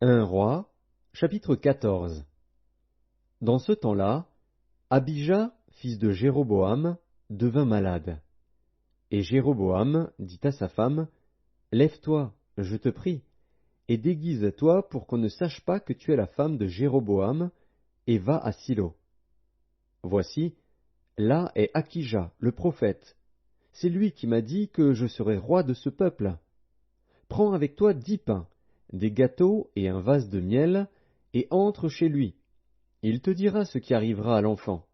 Un roi, chapitre 14. Dans ce temps-là, Abijah, fils de Jéroboam, devint malade. Et Jéroboam dit à sa femme, Lève-toi, je te prie, et déguise-toi pour qu'on ne sache pas que tu es la femme de Jéroboam, et va à Silo. Voici, là est Akija, le prophète. C'est lui qui m'a dit que je serais roi de ce peuple. Prends avec toi 10 pains, des gâteaux et un vase de miel, et entre chez lui. Il te dira ce qui arrivera à l'enfant.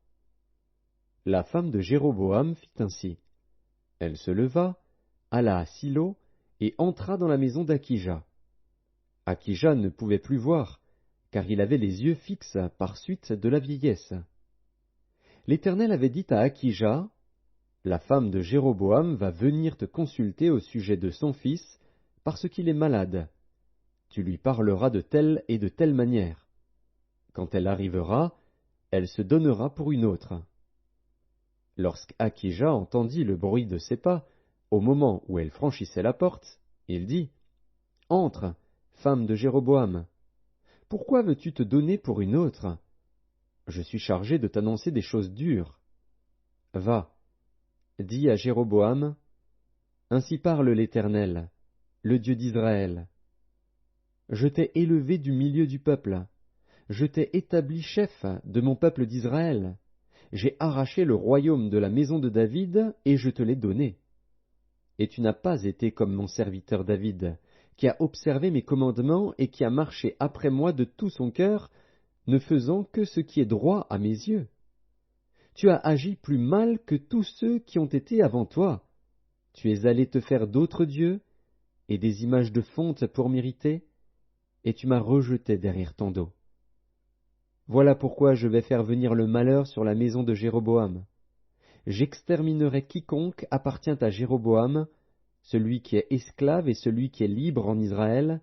La femme de Jéroboam fit ainsi. Elle se leva, alla à Silo, et entra dans la maison d'Akija. Akija ne pouvait plus voir, car il avait les yeux fixes par suite de la vieillesse. L'Éternel avait dit à Akija, La femme de Jéroboam va venir te consulter au sujet de son fils, parce qu'il est malade. Tu lui parleras de telle et de telle manière. Quand elle arrivera, elle se donnera pour une autre. Lorsqu'Akija entendit le bruit de ses pas, au moment où elle franchissait la porte, il dit, Entre, femme de Jéroboam. Pourquoi veux-tu te donner pour une autre? Je suis chargé de t'annoncer des choses dures. Va, dis à Jéroboam, Ainsi parle l'Éternel, le Dieu d'Israël. Je t'ai élevé du milieu du peuple. Je t'ai établi chef de mon peuple d'Israël. J'ai arraché le royaume de la maison de David, et je te l'ai donné. Et tu n'as pas été comme mon serviteur David, qui a observé mes commandements et qui a marché après moi de tout son cœur, ne faisant que ce qui est droit à mes yeux. Tu as agi plus mal que tous ceux qui ont été avant toi. Tu es allé te faire d'autres dieux, et des images de fonte pour m'irriter, et tu m'as rejeté derrière ton dos. Voilà pourquoi je vais faire venir le malheur sur la maison de Jéroboam. J'exterminerai quiconque appartient à Jéroboam, celui qui est esclave et celui qui est libre en Israël,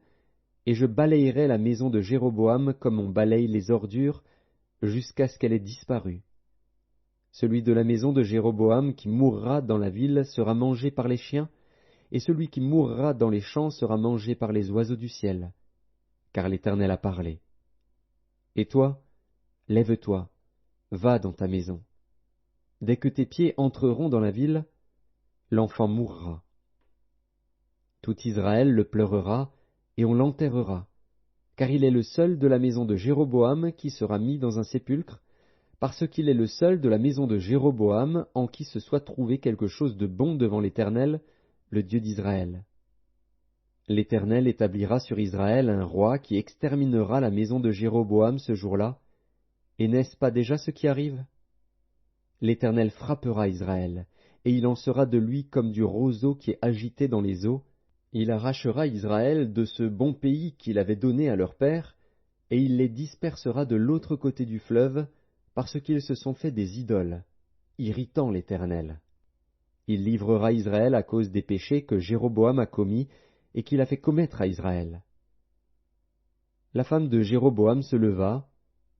et je balayerai la maison de Jéroboam comme on balaye les ordures, jusqu'à ce qu'elle ait disparu. Celui de la maison de Jéroboam qui mourra dans la ville sera mangé par les chiens, et celui qui mourra dans les champs sera mangé par les oiseaux du ciel, car l'Éternel a parlé. Et toi, lève-toi, va dans ta maison. Dès que tes pieds entreront dans la ville, l'enfant mourra. Tout Israël le pleurera, et on l'enterrera, car il est le seul de la maison de Jéroboam qui sera mis dans un sépulcre, parce qu'il est le seul de la maison de Jéroboam en qui se soit trouvé quelque chose de bon devant l'Éternel, le Dieu d'Israël. L'Éternel établira sur Israël un roi qui exterminera la maison de Jéroboam ce jour-là, et n'est-ce pas déjà ce qui arrive? L'Éternel frappera Israël, et il en sera de lui comme du roseau qui est agité dans les eaux. Il arrachera Israël de ce bon pays qu'il avait donné à leur père, et il les dispersera de l'autre côté du fleuve, parce qu'ils se sont fait des idoles, irritant l'Éternel. Il livrera Israël à cause des péchés que Jéroboam a commis et qu'il a fait commettre à Israël. La femme de Jéroboam se leva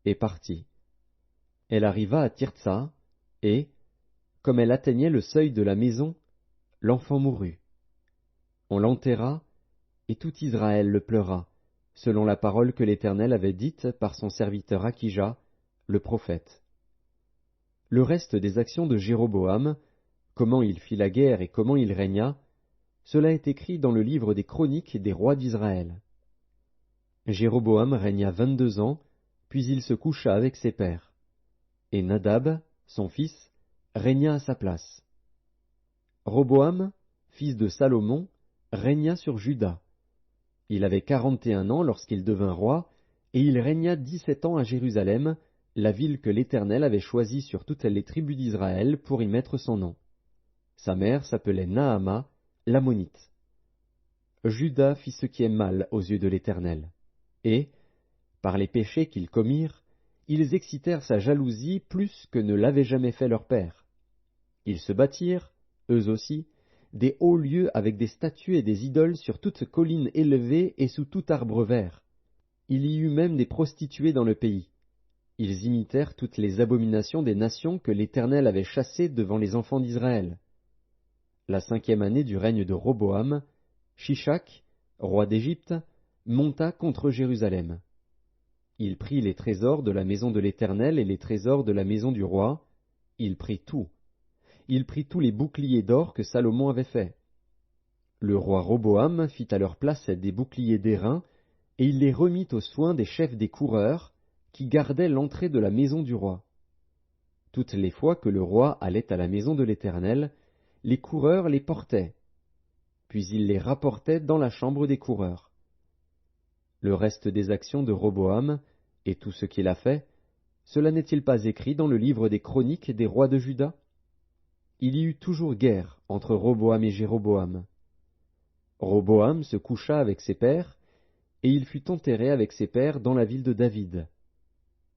et partit. Elle arriva à Tirtsa, et, comme elle atteignait le seuil de la maison, l'enfant mourut. On l'enterra, et tout Israël le pleura, selon la parole que l'Éternel avait dite par son serviteur Akija, le prophète. Le reste des actions de Jéroboam, comment il fit la guerre et comment il régna, cela est écrit dans le livre des chroniques des rois d'Israël. Jéroboam régna 22 ans, puis il se coucha avec ses pères. Et Nadab, son fils, régna à sa place. Roboam, fils de Salomon, régna sur Juda. Il avait 41 ans lorsqu'il devint roi, et il régna 17 ans à Jérusalem, la ville que l'Éternel avait choisie sur toutes les tribus d'Israël pour y mettre son nom. Sa mère s'appelait Naama, l'Ammonite. Juda fit ce qui est mal aux yeux de l'Éternel. Et, par les péchés qu'ils commirent, ils excitèrent sa jalousie plus que ne l'avait jamais fait leur père. Ils se bâtirent, eux aussi, des hauts lieux avec des statues et des idoles sur toute colline élevée et sous tout arbre vert. Il y eut même des prostituées dans le pays. Ils imitèrent toutes les abominations des nations que l'Éternel avait chassées devant les enfants d'Israël. La 5e année du règne de Roboam, Shishak, roi d'Égypte, monta contre Jérusalem. Il prit les trésors de la maison de l'Éternel et les trésors de la maison du roi. Il prit tout. Il prit tous les boucliers d'or que Salomon avait faits. Le roi Roboam fit à leur place des boucliers d'airain, et il les remit aux soins des chefs des coureurs, qui gardaient l'entrée de la maison du roi. Toutes les fois que le roi allait à la maison de l'Éternel, les coureurs les portaient, puis il les rapportait dans la chambre des coureurs. Le reste des actions de Roboam, et tout ce qu'il a fait, cela n'est-il pas écrit dans le livre des chroniques des rois de Juda? Il y eut toujours guerre entre Roboam et Jéroboam. Roboam se coucha avec ses pères, et il fut enterré avec ses pères dans la ville de David.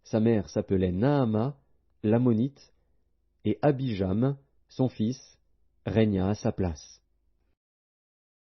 Sa mère s'appelait Naama, l'ammonite, et Abijam, son fils, régna à sa place.